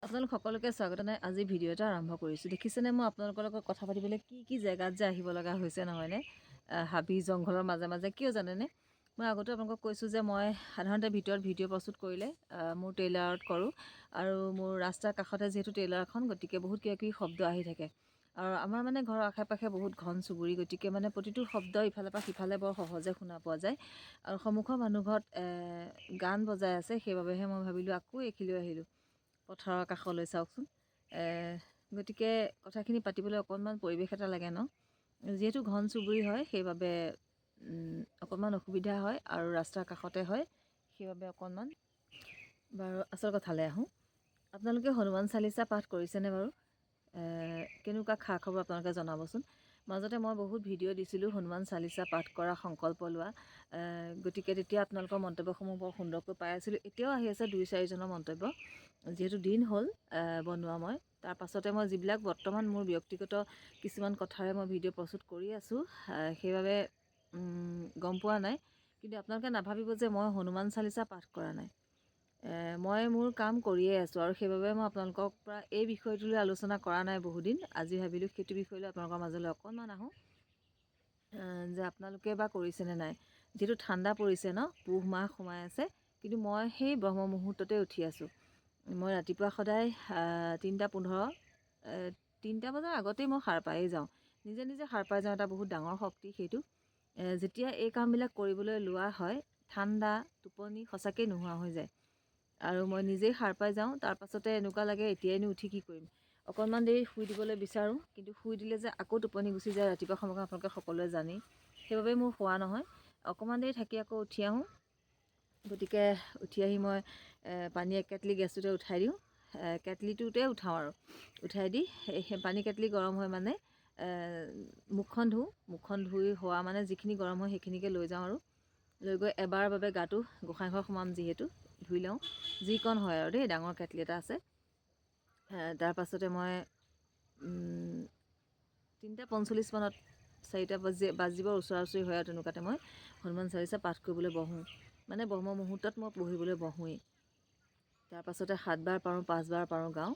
আপোনালোক সকলোকে স্বাগত জনাই আজি ভিডিঅ' এটা আৰম্ভ কৰিছোঁ। দেখিছেনে মই আপোনালোকৰ লগত কথা পাতিবলৈ কি জেগাত যে আহিব লগা হৈছে নহয়নে? হাবি জংঘলৰ মাজে মাজে। কিয় জানেনে? মই আগতে আপোনালোকক কৈছোঁ যে মই সাধাৰণতে ভিতৰত ভিডিঅ' প্ৰস্তুত কৰিলে মোৰ ট্ৰেইলাৰত কৰোঁ আৰু মোৰ ৰাস্তাৰ কাষতে যিহেতু ট্ৰেইলাৰখন, গতিকে বহুত কিবা কিবি শব্দ আহি থাকে। আৰু আমাৰ মানে ঘৰৰ আশে পাশে বহুত ঘন চুবুৰী, গতিকে মানে প্ৰতিটো শব্দ ইফালৰ পৰা সিফালে বৰ সহজে শুনা পোৱা যায়। আৰু সন্মুখৰ মানুহ ঘৰত গান বজাই আছে, সেইবাবেহে মই ভাবিলোঁ আকৌ এইখিনিলৈ আহিলোঁ পথাৰৰ কাষলৈ। চাওকচোন, গতিকে কথাখিনি পাতিবলৈ অকণমান পৰিৱেশ এটা লাগে ন। যিহেতু ঘন চুবুৰী হয় সেইবাবে অকণমান অসুবিধা হয় আৰু ৰাস্তাৰ কাষতে হয় সেইবাবে অকণমান। বাৰু আচল কথালৈ আহোঁ। আপোনালোকে হনুমান চালিচা পাঠ কৰিছেনে বাৰু? কেনেকুৱা খা খবৰ আপোনালোকে জনাবচোন। মাজতে মই বহুত ভিডিঅ' দিছিলোঁ হনুমান চালিচা পাঠ কৰা, সংকল্প লোৱা, গতিকে তেতিয়া আপোনালোকৰ মন্তব্যসমূহ বৰ সুন্দৰকৈ পাই আছিলোঁ। এতিয়াও আহি আছে 2-4জনৰ মন্তব্য, যিহেতু দিন হ'ল বনোৱা মই। তাৰ পাছতে মই যিবিলাক বৰ্তমান মোৰ ব্যক্তিগত কিছুমান কথাৰে মই ভিডিঅ' প্ৰস্তুত কৰি আছোঁ, সেইবাবে গম পোৱা নাই। কিন্তু আপোনালোকে নাভাবিব যে মই হনুমান চালিচা পাঠ কৰা নাই। মই মোৰ কাম কৰিয়ে আছোঁ আৰু সেইবাবে মই আপোনালোকৰ পৰা এই বিষয়টোলৈ আলোচনা কৰা নাই বহুদিন। আজি ভাবিলোঁ সেইটো বিষয়লৈ আপোনালোকৰ মাজলৈ অকণমান আহোঁ, যে আপোনালোকে বা কৰিছেনে নাই। যিহেতু ঠাণ্ডা পৰিছে ন, পুহ মাহ সোমাই আছে, কিন্তু মই সেই ব্ৰহ্ম মুহূৰ্ততে উঠি আছোঁ। মই ৰাতিপুৱা সদায় 3:15, 3টা বজাৰ আগতেই মই সাৰ পায়েই যাওঁ। নিজে নিজে সাৰ পাই যাওঁ, এটা বহুত ডাঙৰ শক্তি সেইটো। যেতিয়া এই কামবিলাক কৰিবলৈ লোৱা হয়, ঠাণ্ডা টোপনি সঁচাকৈ নোহোৱা হৈ যায় আৰু মই নিজেই সাৰ পাই যাওঁ। তাৰ পাছতে এনেকুৱা লাগে এতিয়াইনো উঠি কি কৰিম, অকণমান দেৰি শুই দিবলৈ বিচাৰোঁ, কিন্তু শুই দিলে যে আকৌ টোপনি গুচি যায় ৰাতিপুৱা সময়ত, আপোনালোকে সকলোৱে জানেই। সেইবাবে মোৰ শুৱা নহয়। অকণমান দেৰি থাকি আকৌ উঠি আহোঁ। গতিকে উঠি আহি মই পানী 1 কেটলি গেছটোতে উঠাই দিওঁ, কেটলিটোতে উঠাওঁ আৰু উঠাই দি সেই পানী কেটলি গৰম হয় মানে মুখখন ধুওঁ। মুখখন ধুই হোৱা মানে যিখিনি গৰম হয় সেইখিনিকে লৈ যাওঁ আৰু লৈ গৈ এবাৰ বাবে গাটো, গোঁসাইঘৰ সোমাম যিহেতু, ধুই লওঁ। যিকণ হয় আৰু দেই, ডাঙৰ কেটলি এটা আছে। তাৰ পাছতে মই 3:45 মানত, 4টা বাজিবৰ ওচৰা ওচৰি হয় আৰু তেনেকুৱাতে মই হনুমান চালিচা পাঠ কৰিবলৈ বহোঁ। মানে ব্ৰহ্ম মুহূৰ্তত মই পঢ়িবলৈ বহোঁৱেই। তাৰ পাছতে 7 বাৰ পাৰোঁ, 5 বাৰ পাৰোঁ গাওঁ।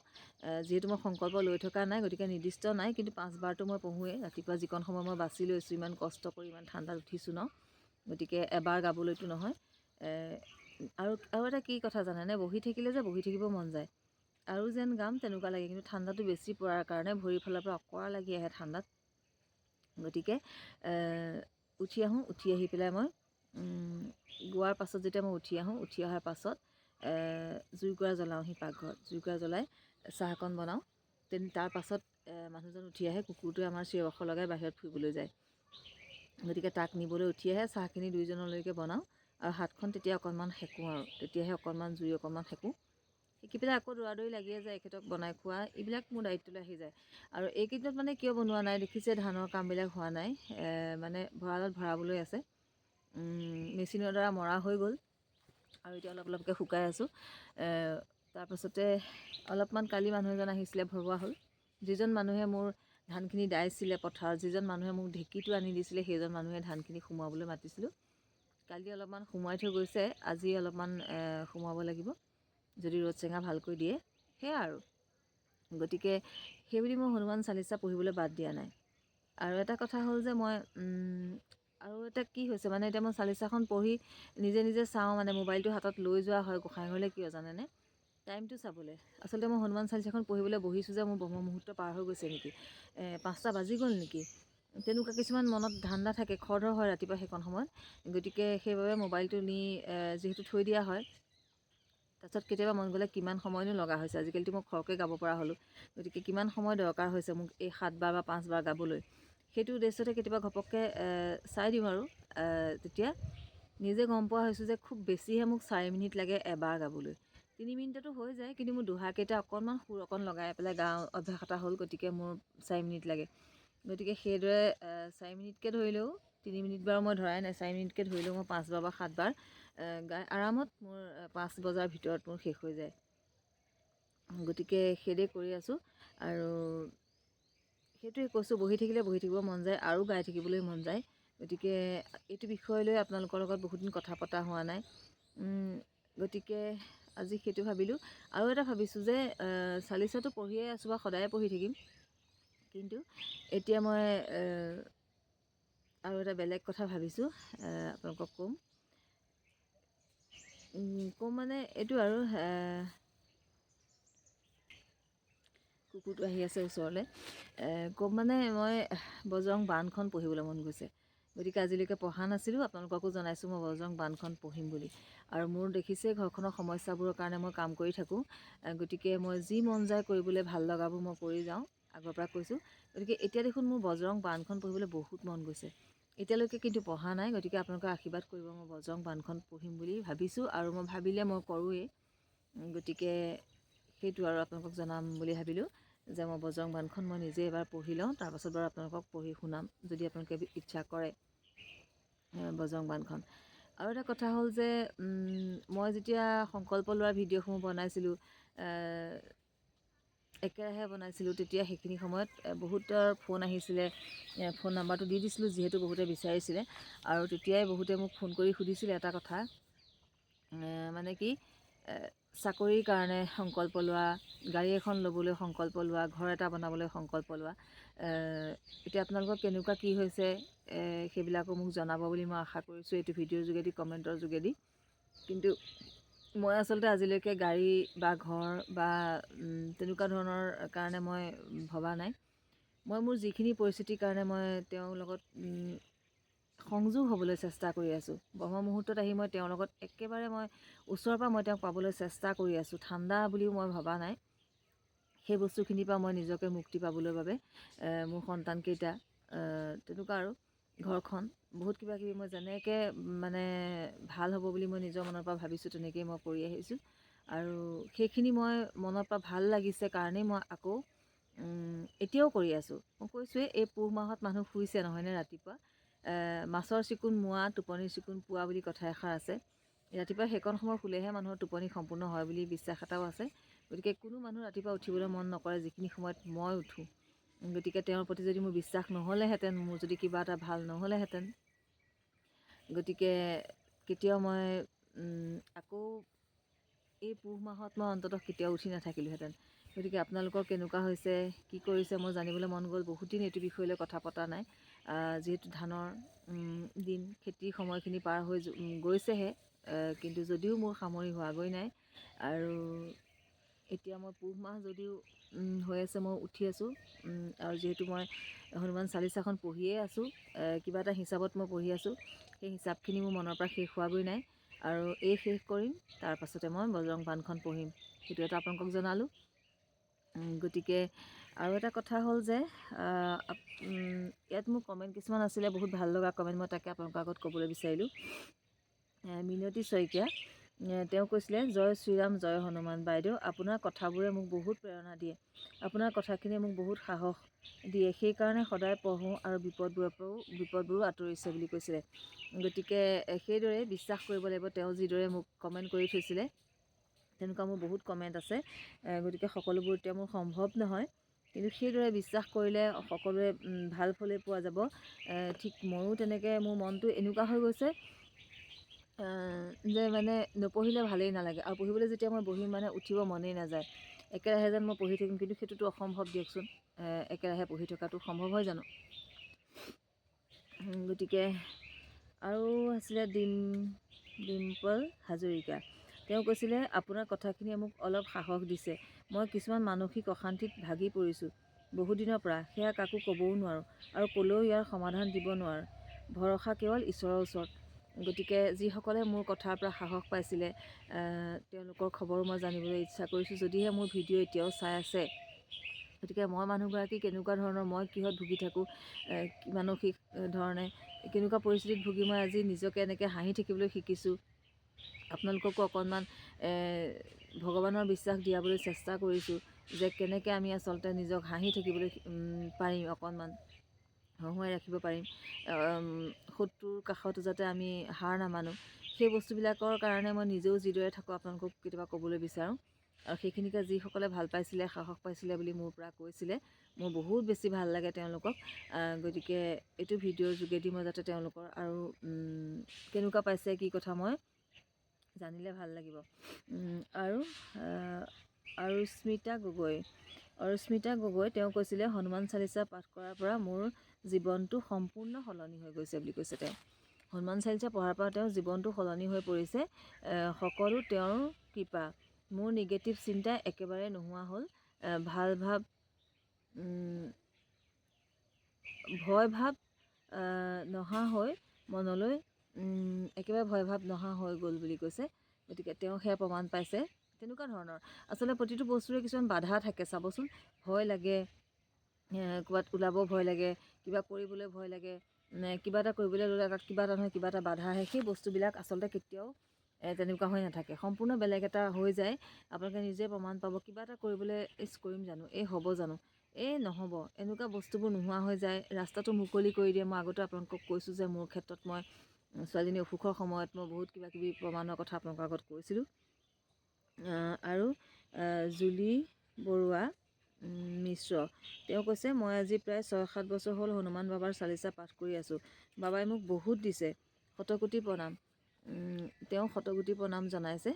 যিহেতু মই সংকল্প লৈ থকা নাই, গতিকে নিৰ্দিষ্ট নাই, কিন্তু 5 বাৰটো মই পঢ়োৱেই। ৰাতিপুৱা যিকণ সময় মই বাছি লৈছোঁ, ইমান কষ্ট কৰি ইমান ঠাণ্ডাত উঠিছোঁ ন, গতিকে এবাৰ গাবলৈতো নহয়। আৰু এটা কি কথা জানেনে, বহি থাকিলে যে বহি থাকিব মন যায় আৰু যেন গাম তেনেকুৱা লাগে, কিন্তু ঠাণ্ডাটো বেছি পৰাৰ কাৰণে ভৰিৰ ফালৰ পৰা অঁকৰা লাগি আহে ঠাণ্ডাত। গতিকে উঠি আহোঁ। উঠি আহি পেলাই মই গোৱাৰ পাছত যেতিয়া মই উঠি আহোঁ, উঠি অহাৰ পাছত জুইকুৰা জ্বলাওঁহি পাকঘৰত। জুইকুৰা জ্বলাই চাহকণ বনাওঁ। তাৰ পাছত মানুহজন উঠি আহে, কুকুৰটোৱে আমাৰ চিঞৰ বাখৰ লগাই বাহিৰত ফুৰিবলৈ যায়। গতিকে তাক নিবলৈ উঠি আহে। চাহখিনি 2জনলৈকে বনাওঁ আৰু হাতখন তেতিয়া অকণমান সেকোঁ আৰু তেতিয়াহে অকণমান জুই অকণমান সেকোঁ। শিকি পেলাই আকৌ দৌৰি লাগিয়ে যায় এখেতক বনাই খোৱা, এইবিলাক মোৰ দায়িত্বলৈ আহি যায়। আৰু এইকেইদিনত মানে কিয় বনোৱা নাই দেখিছে, ধানৰ কামবিলাক হোৱা নাই, মানে ভঁৰালত ভৰাবলৈ আছে। মেচিনৰ দ্বাৰা মৰা হৈ গ'ল আৰু এতিয়া অলপ অলপকৈ শুকাই আছোঁ। তাৰপাছতে অলপমান কালি মানুহ এজন আহিছিলে, ভৰোৱা হ'ল। যিজন মানুহে মোৰ ধানখিনি দাইছিলে পথাৰত, যিজন মানুহে মোক ঢেঁকীটো আনি দিছিলে, সেইজন মানুহে ধানখিনি সোমোৱাবলৈ মাতিছিলোঁ। কালি অলপমান সোমোৱাই থৈ গৈছে, আজি অলপমান সোমোৱাব লাগিব, যদি ৰ'দ চেঙা ভালকৈ দিয়ে। সেয়া আৰু গতিকে সেইবুলি মই হনুমান চালিচা পঢ়িবলৈ বাদ দিয়া নাই। আৰু এটা কথা হ'ল যে মই আৰু এটা কি হৈছে মানে, এতিয়া মই চালিচাখন পঢ়ি নিজে নিজে চাওঁ, মানে মোবাইলটো হাতত লৈ যোৱা হয় গোঁসাইঘৰলৈ। কিয় জানেনে? টাইমটো চাবলৈ। আচলতে মই হনুমান চালিচাখন পঢ়িবলৈ বহিছোঁ যে মোৰ ব্ৰহ্ম মুহূৰ্ত পাৰ হৈ গৈছে নেকি, 5টা বাজি গ'ল নেকি, তেনেকুৱা কিছুমান মনত ধান্দা থাকে, খৰধৰ হয় ৰাতিপুৱা সেইকণ সময়ত। গতিকে সেইবাবে মোবাইলটো নি যিহেতু থৈ দিয়া হয়, তাৰপিছত কেতিয়াবা মন গ'লে কিমান সময়নো লগা হৈছে, আজিকালিতো মই খৰকৈ গাব পৰা হ'লোঁ, গতিকে কিমান সময় দৰকাৰ হৈছে মোক এই 7 বাৰ বা 5 বাৰ গাবলৈ, সেইটো উদ্দেশ্যতে কেতিয়াবা ঘপককৈ চাই দিওঁ আৰু তেতিয়া নিজে গম পোৱা হৈছোঁ যে খুব বেছিহে মোক 4 মিনিট লাগে এবাৰ গাবলৈ। 3 মিনিটতো হৈ যায়, কিন্তু মোৰ দোহাৰকেইটা অকণমান সুৰ অকণ লগাই পেলাই গাওঁ অভ্যাস এটা হ'ল, গতিকে মোৰ 4 মিনিট লাগে। গতিকে সেইদৰে 4 মিনিটকৈ ধৰিলেও, 3 মিনিট বাৰু মই ধৰাই নাই, 4 মিনিটকৈ ধৰিলেও মই 5 বাৰ বা 7 বাৰ গাই আৰামত মোৰ 5 বজাৰ ভিতৰত মোৰ শেষ হৈ যায়। গতিকে সেইদৰে কৰি আছোঁ আৰু সেইটোৱে কৈছোঁ, বহি থাকিলে বহি থাকিব মন যায় আৰু গাই থাকিবলৈ মন যায়। গতিকে এইটো বিষয় লৈ আপোনালোকৰ লগত বহুত দিন কথা পতা হোৱা নাই। গতিকে আজি সেইটো ভাবিলোঁ। আৰু এটা ভাবিছোঁ যে চালিচাটো পঢ়িয়ে আছোঁ বা সদায়ে পঢ়ি থাকিম, কিন্তু এতিয়া মই আৰু এটা বেলেগ কথা ভাবিছোঁ, আপোনালোকক ক'ম মানে এইটো আৰু কুকুৰটো আহি আছে ওচৰলৈ। ক'ম মানে মই বজৰং বাণখন পঢ়িবলৈ মন গৈছে, গতিকে আজিলৈকে পঢ়া নাছিলোঁ। আপোনালোককো জনাইছোঁ মই বজৰং বাণখন পঢ়িম বুলি। আৰু মোৰ দেখিছে ঘৰখনৰ সমস্যাবোৰৰ কাৰণে মই কাম কৰি থাকোঁ, গতিকে মই যি মন যায় কৰিবলৈ ভাল লগাবোৰ মই কৰি যাওঁ, আগৰ পৰা কৈছোঁ। গতিকে এতিয়া দেখোন মোৰ বজৰং বাণখন পঢ়িবলৈ বহুত মন গৈছে। এতিয়ালৈকে কিন্তু পঢ়া নাই, গতিকে আপোনালোকে আশীৰ্বাদ কৰিব, মই বজৰং বাণখন পঢ়িম বুলি ভাবিছোঁ। আৰু মই ভাবিলে মই কৰোঁৱেই, গতিকে সেইটো আৰু আপোনালোকক জনাম বুলি ভাবিলোঁ যে মই বজৰং বাণখন মই নিজে এবাৰ পঢ়ি লওঁ, তাৰপাছত বাৰু আপোনালোকক পঢ়ি শুনাম যদি আপোনালোকে ইচ্ছা কৰে বজৰং বাণখন। আৰু এটা কথা হ'ল যে মই যেতিয়া সংকল্প লোৱাৰ ভিডিঅ'সমূহ বনাইছিলোঁ, একেৰাহে বনাইছিলোঁ, তেতিয়া সেইখিনি সময়ত বহুতৰ ফোন আহিছিলে। ফোন নাম্বাৰটো দি দিছিলোঁ যিহেতু বহুতে বিচাৰিছিলে, আৰু তেতিয়াই বহুতে মোক ফোন কৰি সুধিছিলে এটা কথা, মানে কি চাকৰিৰ কাৰণে সংকল্প লোৱা, গাড়ী এখন ল'বলৈ সংকল্প লোৱা, ঘৰ এটা বনাবলৈ সংকল্প লোৱা। এতিয়া আপোনালোকৰ কেনেকুৱা কি হৈছে সেইবিলাকো মোক জনাব বুলি মই আশা কৰিছোঁ এইটো ভিডিঅ'ৰ যোগেদি, কমেণ্টৰ যোগেদি। কিন্তু মই আচলতে আজিলৈকে গাড়ী বা ঘৰ বা তেনেকুৱা ধৰণৰ কাৰণে মই ভবা নাই। মই মোৰ যিখিনি পৰিস্থিতিৰ কাৰণে মই তেওঁৰ লগত সংযোগ হ'বলৈ চেষ্টা কৰি আছোঁ। ব্ৰহ্ম মুহূৰ্তত আহি মই তেওঁৰ লগত একেবাৰে মই ওচৰৰ পৰা মই তেওঁক পাবলৈ চেষ্টা কৰি আছোঁ। ঠাণ্ডা বুলিও মই ভবা নাই। সেই বস্তুখিনিৰ পৰা মই নিজকে মুক্তি পাবলৈ বাবে মোৰ সন্তানকেইটা, তেনেকুৱা আৰু ঘৰখন, বহুত কিবা কিবি মই যেনেকৈ মানে ভাল হ'ব বুলি মই নিজৰ মনৰ পৰা ভাবিছোঁ তেনেকেই মই কৰি আহিছোঁ। আৰু সেইখিনি মই মনৰ পৰা ভাল লাগিছে কাৰণেই মই আকৌ এতিয়াও কৰি আছোঁ। মই কৈছোঁৱেই এই পুহ মাহত মানুহ শুইছে নহয়নে ৰাতিপুৱা, মাছৰ চিকুণ মোৱা টোপনিৰ চিকুণ পোৱা বুলি কথা এষাৰ আছে। ৰাতিপুৱা সেইকণ সময় শুলেহে মানুহৰ টোপনি সম্পূৰ্ণ হয় বুলি বিশ্বাস এটাও আছে। গতিকে কোনো মানুহ ৰাতিপুৱা উঠিবলৈ মন নকৰে যিখিনি সময়ত মই উঠোঁ। গতিকে তেওঁৰ প্ৰতি যদি মোৰ বিশ্বাস নহ'লেহেঁতেন, মোৰ যদি কিবা এটা ভাল নহ'লেহেঁতেন, গতিকে কেতিয়াও মই আকৌ এই পুহ মাহত মই অন্ততঃ কেতিয়াও উঠি নাথাকিলোঁহেঁতেন। গতিকে আপোনালোকৰ কেনেকুৱা হৈছে, কি কৰিছে মই জানিবলৈ মন গ'ল। বহুত দিন এইটো বিষয় লৈ কথা পতা নাই, যিহেতু ধানৰ দিন, খেতিৰ সময়খিনি পাৰ হৈ গৈছেহে, কিন্তু যদিও মোৰ সামৰি হোৱাগৈ নাই। আৰু এতিয়া মই পুহ মাহ যদিও হৈ আছে, মই উঠি আছোঁ। আৰু যিহেতু মই হনুমান চালিচাখন পঢ়িয়ে আছোঁ, কিবা এটা হিচাপত মই পঢ়ি আছোঁ, সেই হিচাপখিনি মোৰ মনৰ পৰা শেষ হোৱাগৈ নাই। আৰু এই শেষ কৰিম, তাৰপাছতে মই বজৰং বাণখন পঢ়িম, সেইটো এটা আপোনালোকক জনালোঁ। গতিকে আৰু এটা কথা হ'ল যে ইয়াত মোৰ কমেণ্ট কিছুমান আছিলে, বহুত ভাল লগা কমেণ্ট, মই তাকে আপোনালোকৰ আগত ক'বলৈ বিচাৰিলোঁ। মিনতী শইকীয়া, তেওঁ কৈছিলে, জয় শ্ৰীৰাম, জয় হনুমান। বাইদেউ, আপোনাৰ কথাবোৰে মোক বহুত প্ৰেৰণা দিয়ে, আপোনাৰ কথাখিনিয়ে মোক বহুত সাহস দিয়ে, সেইকাৰণে সদায় পঢ়োঁ আৰু বিপদবোৰো আঁতৰিছে বুলি কৈছিলে। গতিকে সেইদৰে বিশ্বাস কৰিব লাগিব। তেওঁ যিদৰে মোক কমেণ্ট কৰি থৈছিলে, তেনেকুৱা মোৰ বহুত কমেণ্ট আছে। গতিকে সকলোবোৰ এতিয়া মোৰ সম্ভৱ নহয়, কিন্তু সেইদৰে বিশ্বাস কৰিলে সকলোৱে ভাল ফলেই পোৱা যাব। ঠিক ময়ো তেনেকৈ মোৰ মনটো এনেকুৱা হৈ গৈছে যে মানে নপঢ়িলে ভালেই নালাগে, আৰু পঢ়িবলৈ যেতিয়া মই বহিম মানে উঠিব মনেই নাযায়। একেৰাহে যেন মই পঢ়ি থাকিম, কিন্তু সেইটোতো অসম্ভৱ দিয়কচোন। একেৰাহে পঢ়ি থকাটো সম্ভৱ হয় জানো? গতিকে আৰু আছিলে ডিম্পল হাজৰিকা, তেওঁ কৈছিলে, আপোনাৰ কথাখিনিয়ে মোক অলপ সাহস দিছে। মই কিছুমান মানসিক অশান্তিত ভাগি পৰিছোঁ বহুদিনৰ পৰা, সেয়া কাকো ক'বও নোৱাৰোঁ আৰু ক'লেও ইয়াৰ সমাধান দিব নোৱাৰোঁ। ভৰসা কেৱল ঈশ্বৰৰ ওচৰত। গতিকে যিসকলে মোৰ কথাৰ পৰা সাহস পাইছিলে, তেওঁলোকৰ খবৰো মই জানিবলৈ ইচ্ছা কৰিছোঁ, যদিহে মোৰ ভিডিঅ' এতিয়াও চাই আছে। গতিকে মই মানুহগৰাকী কেনেকুৱা ধৰণৰ, মই কিহত ভুগি থাকোঁ, মানসিক ধৰণে কেনেকুৱা পৰিস্থিতিত ভুগি মই আজি নিজকে এনেকৈ হাঁহি থাকিবলৈ শিকিছোঁ, আপোনালোককো অকণমান ভগৱানৰ বিশ্বাস দিয়াবলৈ চেষ্টা কৰিছোঁ যে কেনেকৈ আমি আচলতে নিজক হাঁহি থাকিবলৈ পাৰিম, অকণমান হহুৱাই ৰাখিব পাৰিম, শত্ৰুৰ কাষতো যাতে আমি হাৰ নামানো। সেই বস্তুবিলাকৰ কাৰণে মই নিজেও যিদৰে থাকোঁ আপোনালোকক কেতিয়াবা ক'বলৈ বিচাৰোঁ। আৰু সেইখিনিকে যিসকলে ভাল পাইছিলে, সাহস পাইছিলে বুলি মোৰ পৰা কৈছিলে, মোৰ বহুত বেছি ভাল লাগে তেওঁলোকক। গতিকে এইটো ভিডিঅ'ৰ যোগেদি মই যাতে তেওঁলোকৰ আৰু কেনেকুৱা পাইছে, কি কথা মই জানিলে ভাল লাগিব। আৰু অৰুস্মিতা গগৈ তেওঁ কৈছিলে হনুমান চালিচা পাঠ কৰাৰ পৰা মোৰ জীৱনটো সম্পূৰ্ণ সলনি হৈ গৈছে বুলি কৈছে তেওঁ। হনুমান চালিচা পঢ়াৰ পৰা তেওঁৰ জীৱনটো সলনি হৈ পৰিছে, সকলো তেওঁৰ কৃপা। মোৰ নিগেটিভ চিন্তা একেবাৰে নোহোৱা হ'ল, ভাল ভাৱ ভয় ভাৱ নহা হৈ মনলৈ একেবাৰে ভয় ভাৱ নহা হৈ গ'ল বুলি কৈছে। গতিকে তেওঁ সেয়া প্ৰমাণ পাইছে। তেনেকুৱা ধৰণৰ আচলতে প্ৰতিটো বস্তুৰে কিছুমান বাধা থাকে চাবচোন। ভয় লাগে, ক'ৰবাত ওলাব ভয় লাগে, কিবা কৰিবলৈ ভয় লাগে, কিবা এটা কৰিবলৈ ল'লে তাত কিবা এটা নহয় কিবা এটা বাধা আহে। সেই বস্তুবিলাক আচলতে কেতিয়াও তেনেকুৱা হৈ নাথাকে, সম্পূৰ্ণ বেলেগ এটা হৈ যায়। আপোনালোকে নিজে প্ৰমাণ পাব। কিবা এটা কৰিবলৈ কৰিম জানো, হ'ব জানো, নহ'ব, এনেকুৱা বস্তুবোৰ নোহোৱা হৈ যায়। ৰাস্তাটো মুকলি কৰি দিয়ে। মই আগতে আপোনালোকক কৈছোঁ যে মোৰ ক্ষেত্ৰত মই ছোৱালীজনী অসুখৰ সময়ত মই বহুত কিবা কিবি প্ৰমাণৰ কথা আপোনালোকৰ আগত কৈছিলোঁ। আৰু জুলি বৰুৱা মিশ্ৰ তেওঁ কৈছে মই আজি প্ৰায় 6-7 বছৰ হ'ল হনুমান বাবাৰ চালিচা পাঠ কৰি আছোঁ। বাবাই মোক বহুত দিছে, শতকোটি প্ৰণাম। তেওঁ শতকোটি প্ৰণাম জনাইছে।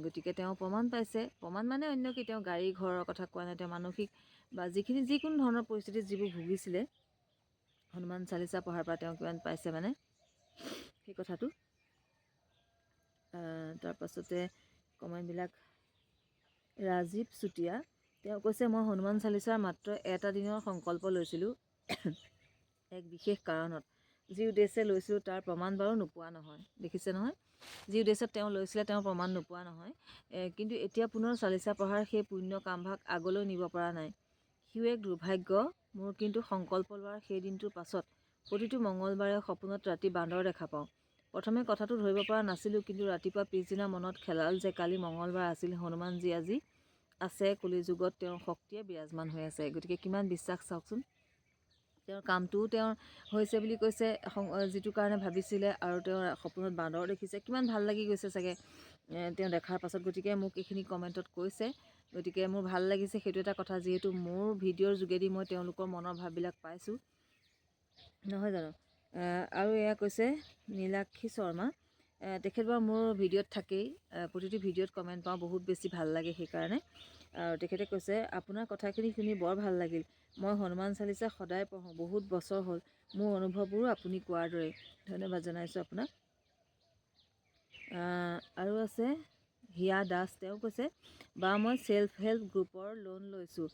গতিকে তেওঁ প্ৰমাণ পাইছে। প্ৰমাণ মানে অন্য কি, তেওঁ গাড়ী ঘৰৰ কথা কোৱা নাই, তেওঁ মানসিক বা যিকোনো ধৰণৰ পৰিস্থিতিত যিবোৰ ভুগিছিলে হনুমান চালিচা পঢ়াৰ পৰা তেওঁ কিমান পাইছে মানে সেই কথাটো। তাৰপাছতে কমেণ্টবিলাক ৰাজীৱ চুতীয়া তেওঁ কৈছে মই হনুমান চালিচাৰ মাত্ৰ এটা দিনৰ সংকল্প লৈছিলোঁ এক বিশেষ কাৰণত। যি উদ্দেশ্যে লৈছিলোঁ তাৰ প্ৰমাণ বাৰু নোপোৱা নহয়। দেখিছে নহয়, যি উদ্দেশ্যত তেওঁ লৈছিলে তেওঁৰ প্ৰমাণ নোপোৱা নহয়। কিন্তু এতিয়া পুনৰ চালিচা পঢ়াৰ সেই পুণ্য কামভাগ আগলৈ নিব পৰা নাই। সিও এক দুৰ্ভাগ্য। মোৰ কিন্তু সংকল্প লোৱাৰ সেই দিনটোৰ পাছত প্ৰতিটো মঙলবাৰে সপোনত ৰাতি বান্দৰ দেখা পাওঁ। প্ৰথমে কথাটো ধৰিব পৰা নাছিলোঁ, কিন্তু ৰাতিপুৱা পিছদিনা মনত খেলাল যে কালি মঙলবাৰ আছিল, হনুমানজী আজি আছে, কলিযুগত তেওঁৰ শক্তিয়ে বিৰাজমান হৈ আছে। গতিকে কিমান বিশ্বাস চাওকচোন। তেওঁৰ কামটোও তেওঁৰ হৈছে বুলি কৈছে, যিটো কাৰণে ভাবিছিলে, আৰু তেওঁৰ সপোনত বান্দৰ দেখিছে। কিমান ভাল লাগি গৈছে চাগে তেওঁ দেখাৰ পাছত। গতিকে মোক এইখিনি কমেণ্টত কৈছে। গতিকে মোৰ ভাল লাগিছে, সেইটো এটা কথা। যিহেতু মোৰ ভিডিঅ'ৰ যোগেদি মই তেওঁলোকৰ মনৰ ভাৱবিলাক পাইছোঁ, নহয় জানো। আৰু এয়া কৈছে নীলাক্ষী শৰ্মা, তেখেত বাৰু মোৰ ভিডিঅ'ত থাকেই, প্ৰতিটো ভিডিঅ'ত কমেণ্ট পাওঁ, বহুত বেছি ভাল লাগে সেইকাৰণে। আৰু তেখেতে কৈছে আপোনাৰ কথাখিনি শুনি বৰ ভাল লাগিল। মই হনুমান চালিচা সদায় পঢ়োঁ, বহুত বছৰ হ'ল। মোৰ অনুভৱবোৰো আপুনি কোৱাৰ দৰেই। ধন্যবাদ জনাইছোঁ আপোনাক। আৰু আছে হিয়া দাস, তেওঁ কৈছে বা মই ছেল্ফ হেল্প গ্ৰুপৰ লোন লৈছোঁ।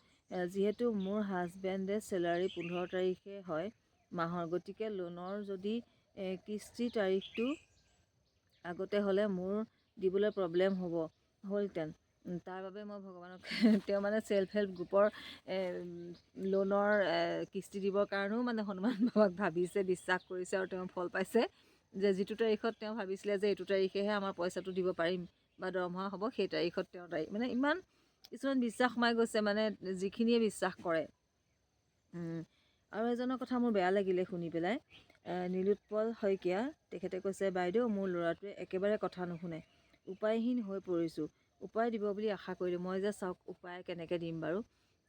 যিহেতু মোৰ হাজবেণ্ডে চেলাৰী 15 তাৰিখে হয় মাহৰ, গতিকে লোনৰ যদি কিস্তি তাৰিখটো আগতে হ'লে মোৰ দিবলৈ প্ৰব্লেম হ'লহেঁতেন। তাৰ বাবে মই ভগৱানক তেওঁ মানে ছেল্ফ হেল্প গ্ৰুপৰ লোনৰ কিস্তি দিবৰ কাৰণেও মানে হনুমান বাবাক ভাবিছে, বিশ্বাস কৰিছে, আৰু তেওঁ ফল পাইছে। যে যিটো তাৰিখত তেওঁ ভাবিছিলে যে এইটো তাৰিখেহে আমাৰ পইচাটো দিব পাৰিম বা দৰমহা হ'ব, সেই তাৰিখত তেওঁ মানে ইমান কিছুমান বিশ্বাস সোমাই গৈছে, মানে যিখিনিয়ে বিশ্বাস কৰে। আৰু এজনৰ কথা মোৰ বেয়া লাগিলে শুনি পেলাই, নীলোৎপল শইকীয়া, তেখেতে কৈছে বাইদেউ মোৰ ল'ৰাটোৱে একেবাৰে কথা নুশুনে, উপায়হীন হৈ পৰিছোঁ। উপায় দিব বুলি আশা কৰিলোঁ। মই যে চাওক উপায় কেনেকৈ দিম বাৰু।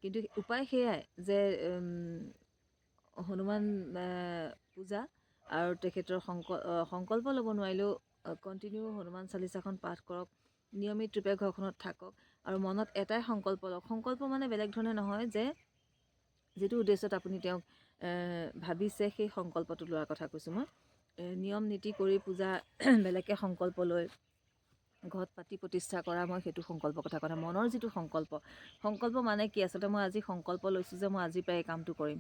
কিন্তু উপায় সেয়াই যে হনুমান পূজা আৰু তেখেতৰ সংকল্প ল'ব নোৱাৰিলেও কণ্টিনিউ হনুমান চালিচাখন পাঠ কৰক, নিয়মিত ৰূপে ঘৰখনত থাকক, আৰু মনত এটাই সংকল্প লওক। সংকল্প মানে বেলেগ ধৰণে নহয়, যে যিটো উদ্দেশ্যত আপুনি তেওঁক ভাবিছে সেই সংকল্পটো লোৱাৰ কথা কৈছোঁ মই। নিয়ম নীতি কৰি পূজা বেলেগকৈ সংকল্প লৈ ঘট পাতি প্ৰতিষ্ঠা কৰা, মই সেইটো সংকল্পৰ কথা কোৱা নাই। মনৰ যিটো সংকল্প মানে কি, আচলতে মই আজি সংকল্প লৈছোঁ যে মই আজিৰ পৰা এই কামটো কৰিম,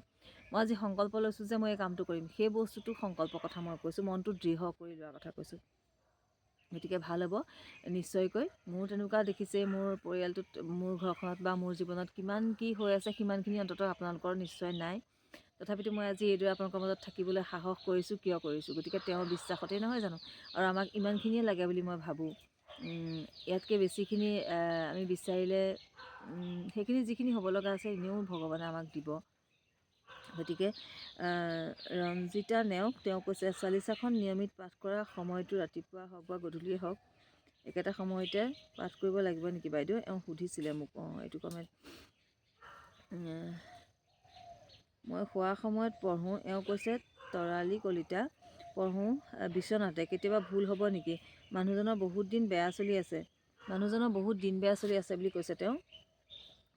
মই আজি সংকল্প লৈছোঁ যে মই এই কামটো কৰিম, সেই বস্তুটো সংকল্পৰ কথা মই কৈছোঁ, মনটো দৃঢ় কৰি লোৱাৰ কথা কৈছোঁ। গতিকে ভাল হ'ব নিশ্চয়কৈ। মোৰ তেনেকুৱা দেখিছে মোৰ পৰিয়ালটোত, মোৰ ঘৰখনত বা মোৰ জীৱনত কিমান কি হৈ আছে, সিমানখিনি অন্ততঃ আপোনালোকৰ নিশ্চয় নাই। তথাপিতো মই আজি এইদৰে আপোনালোকৰ মাজত থাকিবলৈ সাহস কৰিছোঁ। কিয় কৰিছোঁ? গতিকে তেওঁৰ বিশ্বাসতেই নহয় জানো। আৰু আমাক ইমানখিনিয়ে লাগে বুলি মই ভাবোঁ। ইয়াতকৈ বেছিখিনি আমি বিচাৰিলে সেইখিনি যিখিনি হ'ব লগা আছে এনেও ভগৱানে আমাক দিব। গতিকে ৰঞ্জিতা নেওগ, তেওঁ কৈছে চালিচাখন নিয়মিত পাঠ কৰা সময়টো ৰাতিপুৱা হওক বা গধূলিয়ে হওক, একেটা সময়তে পাঠ কৰিব লাগিব নেকি বাইদেউ? সুধিছিলে মোক। এইটো কমেণ্ট মই শোৱা সময়ত পঢ়োঁ। কৈছে তৰালি কলিতা, পঢ়োঁ বিচনাতে, কেতিয়াবা ভুল হ'ব নেকি? মানুহজনৰ বহুত দিন বেয়া চলি আছে, মানুহজনৰ বহুত দিন বেয়া চলি আছে বুলি কৈছে তেওঁ।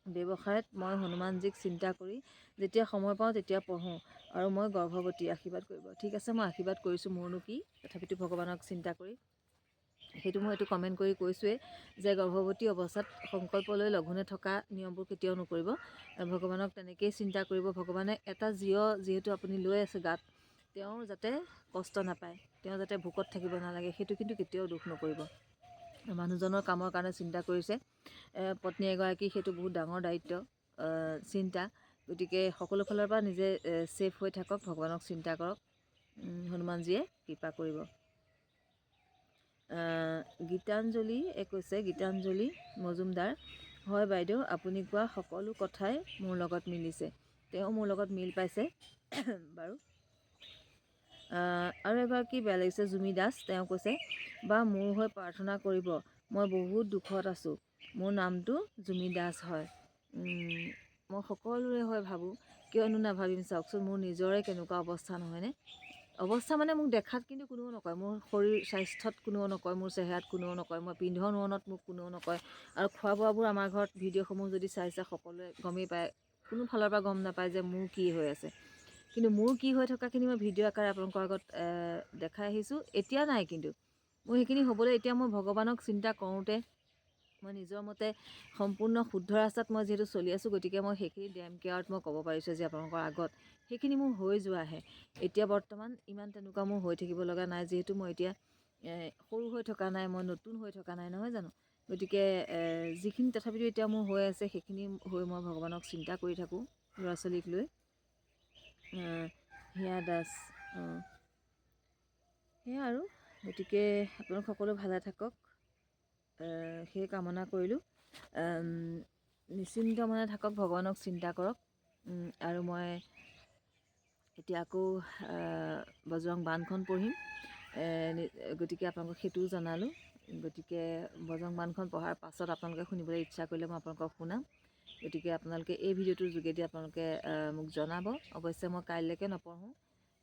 ব্যৱসায়ত মই হনুমানজীক চিন্তা কৰি যেতিয়া সময় পাওঁ তেতিয়া পঢ়োঁ, আৰু মই গৰ্ভৱতী, আশীৰ্বাদ কৰিব। ঠিক আছে, মই আশীৰ্বাদ কৰিছোঁ, মোৰনো কি, তথাপিতো ভগৱানক চিন্তা কৰি সেইটো মই এইটো কমেণ্ট কৰি কৈছোঁৱেই যে গৰ্ভৱতী অৱস্থাত সংকল্প লৈ লঘোণে থকা নিয়মবোৰ কেতিয়াও নকৰিব। ভগৱানক তেনেকেই চিন্তা কৰিব। ভগৱানে এটা যিহেতু আপুনি লৈ আছে গাত, তেওঁ যাতে কষ্ট নাপায়, তেওঁ যাতে ভোকত থাকিব নালাগে, সেইটো কিন্তু কেতিয়াও দুখ নকৰিব। মানুহজনৰ কামৰ কাৰণে চিন্তা কৰিছে, পত্নী এগৰাকী, সেইটো বহুত ডাঙৰ দায়িত্ব, চিন্তা। গতিকে সকলো ফালৰ পৰা নিজে ছেফ হৈ থাকক, ভগৱানক চিন্তা কৰক, হনুমানজীয়ে কৃপা কৰিব। গীতাঞ্জলি কৈছে, গীতাঞ্জলি মজুমদাৰ, হয় বাইদেউ, আপুনি কোৱা সকলো কথাই মোৰ লগত মিলিছে। তেওঁ মোৰ লগত মিল পাইছে বাৰু। আৰু এগৰাকী বেয়া লাগিছে, জুমি দাস, তেওঁ কৈছে, বা মোৰ হৈ প্ৰাৰ্থনা কৰিব, মই বহুত দুখত আছোঁ। মোৰ নামটো জুমি দাস হয়। মই সকলোৰে হৈ ভাবোঁ, কিয়নো নাভাবিম, চাওকচোন মোৰ নিজৰে কেনেকুৱা অৱস্থা নহয়নে? অৱস্থা মানে মোক দেখাত কিন্তু কোনেও নকয়, মোৰ শৰীৰ স্বাস্থ্যত কোনেও নকয়, মোৰ চেহেৰাত কোনেও নকয়, মই পিন্ধন উৰণত মোক কোনেও নকয়। আৰু খোৱা বোৱাবোৰ আমাৰ ঘৰত ভিডিঅ'সমূহ যদি চাইছে সকলোৱে গমেই পায়, কোনো ফালৰ পৰা গম নাপায় যে মোৰ কি হৈ আছে। কিন্তু মোৰ কি হৈ থকাখিনি মই ভিডিঅ' আকাৰে আপোনালোকৰ আগত দেখাই আহিছোঁ। এতিয়া নাই, কিন্তু মোৰ সেইখিনি হ'বলৈ এতিয়া মই ভগৱানক চিন্তা কৰোঁতে মই নিজৰ মতে সম্পূৰ্ণ শুদ্ধ ৰাস্তাত মই যিহেতু চলি আছোঁ, গতিকে মই সেইখিনি ডেম কেয়াৰত মই ক'ব পাৰিছোঁ যে আপোনালোকৰ আগত সেইখিনি মোৰ হৈ যোৱাহে। এতিয়া বৰ্তমান ইমান তেনেকুৱা মোৰ হৈ থাকিব লগা নাই, যিহেতু মই এতিয়া সৰু হৈ থকা নাই, মই নতুন হৈ থকা নাই, নহয় জানো? গতিকে যিখিনি তথাপিতো এতিয়া মোৰ হৈ আছে, সেইখিনি হৈ মই ভগৱানক চিন্তা কৰি থাকোঁ, ল'ৰা ছোৱালীক লৈ। হিয়া দাস, সেয়া আৰু। গতিকে আপোনালোক সকলো ভালে থাকক, সেই কামনা কৰিলোঁ। নিশ্চিন্ত মনে থাকক, ভগৱানক চিন্তা কৰক। আৰু মই এতিয়া আকৌ বজৰং বাণখন পঢ়িম, গতিকে আপোনালোকক সেইটোও জনালোঁ। গতিকে বজৰং বাণখন পঢ়াৰ পাছত আপোনালোকে শুনিবলৈ ইচ্ছা কৰিলে মই আপোনালোকক শুনাম। গতিকে আপোনালোকে এই ভিডিঅ'টোৰ যোগেদি আপোনালোকে মোক জনাব। অৱশ্যে মই কাইলৈকে নপঢ়োঁ,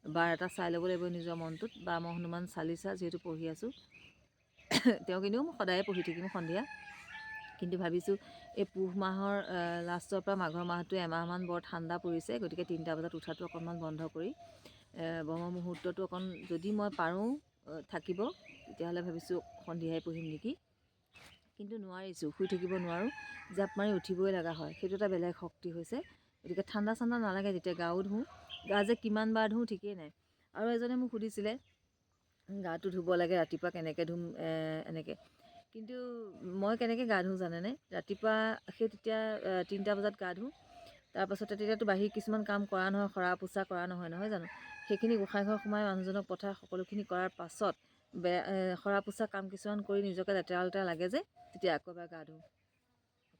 বাৰ এটা চাই ল'ব লাগিব নিজৰ মনটোত, বা মই হনুমান চালিচা যিহেতু পঢ়ি আছোঁ, তেওঁ কিন্তু মই সদায়ে পঢ়ি থাকিম সন্ধিয়া। কিন্তু ভাবিছোঁ এই পুহ মাহৰ লাষ্টৰ পৰা মাঘৰ মাহটো এমাহমান বৰ ঠাণ্ডা পৰিছে, গতিকে 3টা বজাত উঠাটো অকণমান বন্ধ কৰি ব্ৰহ্ম মুহূৰ্তটো অকণ যদি মই পাৰোঁ থাকিব, তেতিয়াহ'লে ভাবিছোঁ সন্ধিয়াই পঢ়িম নেকি। কিন্তু নোৱাৰিছোঁ, শুই থাকিব নোৱাৰোঁ, জাপ মাৰি উঠিবই লগা হয়। সেইটো এটা বেলেগ শক্তি হৈছে। গতিকে ঠাণ্ডা নালাগে যেতিয়া গাও ধুওঁ, গা যে কিমান বাৰ ধুওঁ ঠিকেই নাই। আৰু এজনে মোক সুধিছিলে গাটো ধুব লাগে ৰাতিপুৱা কেনেকৈ ধুম, এনেকৈ। কিন্তু মই কেনেকৈ গা ধুওঁ জানেনে? ৰাতিপুৱা তেতিয়া 3টা বজাত গা ধুওঁ, তাৰপাছতে তেতিয়াতো বাহিৰ কিছুমান কাম কৰা নহয়, সৰা পোছা কৰা নহয় জানো? সেইখিনি গোঁসাই ঘৰ সোমাই মানুহজনক পঠাই সকলোখিনি কৰাৰ পাছত সৰা পোছা কাম কিছুমান কৰি নিজকে লেতেৰা লাগে যে, তেতিয়া আকৌ এবাৰ গা ধুওঁ।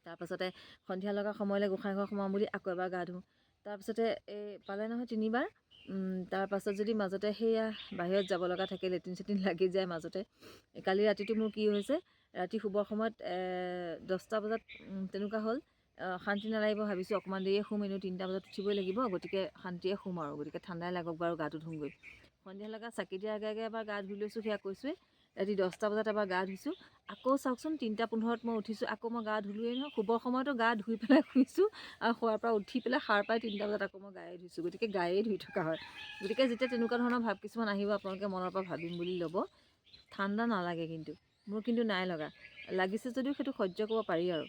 তাৰপাছতে সন্ধিয়া লগা সময়লৈ গোঁসাই ঘৰ সোমাম বুলি আকৌ এবাৰ গা ধুওঁ। তাৰপাছতে পালে নহয় 3বাৰ। তাৰপাছত যদি মাজতে সেয়া বাহিৰত যাব লগা থাকে, লেট্ৰিন চেট্ৰিন লাগি যায় মাজতে। কালি ৰাতিটো মোৰ কি হৈছে, ৰাতি শুবৰ সময়ত 10টা বজাত তেনেকুৱা হ'ল, শান্তি নালাগিব, ভাবিছোঁ অকণমান দেৰিয়ে শুম, এনেও 3টা বজাত উঠিবই লাগিব, গতিকে শান্তিয়ে শুম আৰু। গতিকে ঠাণ্ডাই লাগক বাৰু, গাটো ধুমগৈ। সন্ধিয়া লগা চাকি দিয়াৰ আগে এবাৰ গা ধুই লৈছোঁ, সেয়া কৈছোঁৱেই। ৰাতি 10টা বজাত এবাৰ গা ধুইছোঁ, আকৌ চাওকচোন 3:15 মই উঠিছোঁ, আকৌ মই গা ধুলোৱেই নহয়। শুবৰ সময়তো গা ধুই পেলাই শুইছোঁ, আৰু শোৱাৰ পৰা উঠি পেলাই সাৰ পাই 3টা বজাত আকৌ মই গায়ে ধুইছোঁ। গতিকে গায়ে ধুই থকা হয়। গতিকে যেতিয়া তেনেকুৱা ধৰণৰ ভাৱ কিছুমান আহিব, আপোনালোকে মনৰ পৰা ভাবিম বুলি ল'ব। ঠাণ্ডা নালাগে, কিন্তু মোৰ কিন্তু নাই লগা, লাগিছে যদিও সেইটো সহ্য কৰিব পাৰি আৰু।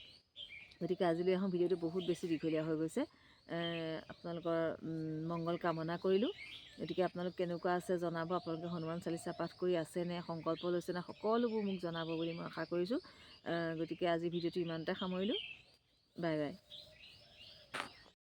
গতিকে আজিলৈ এখন ভিডিঅ'টো বহুত বেছি দীঘলীয়া হৈ গৈছে। আপোনালোকৰ মংগল কামনা কৰিলোঁ। গতিকে আপোনালোক কেনেকুৱা আছে জনাব, আপোনালোকে হনুমান চালিচা পাঠ কৰি আছেনে, সংকল্প লৈছেনে, সকলোবোৰ মোক জনাব বুলি মই আশা কৰিছোঁ। গতিকে আজি ভিডিঅ'টো ইমানতে সামৰিলোঁ। Bye bye.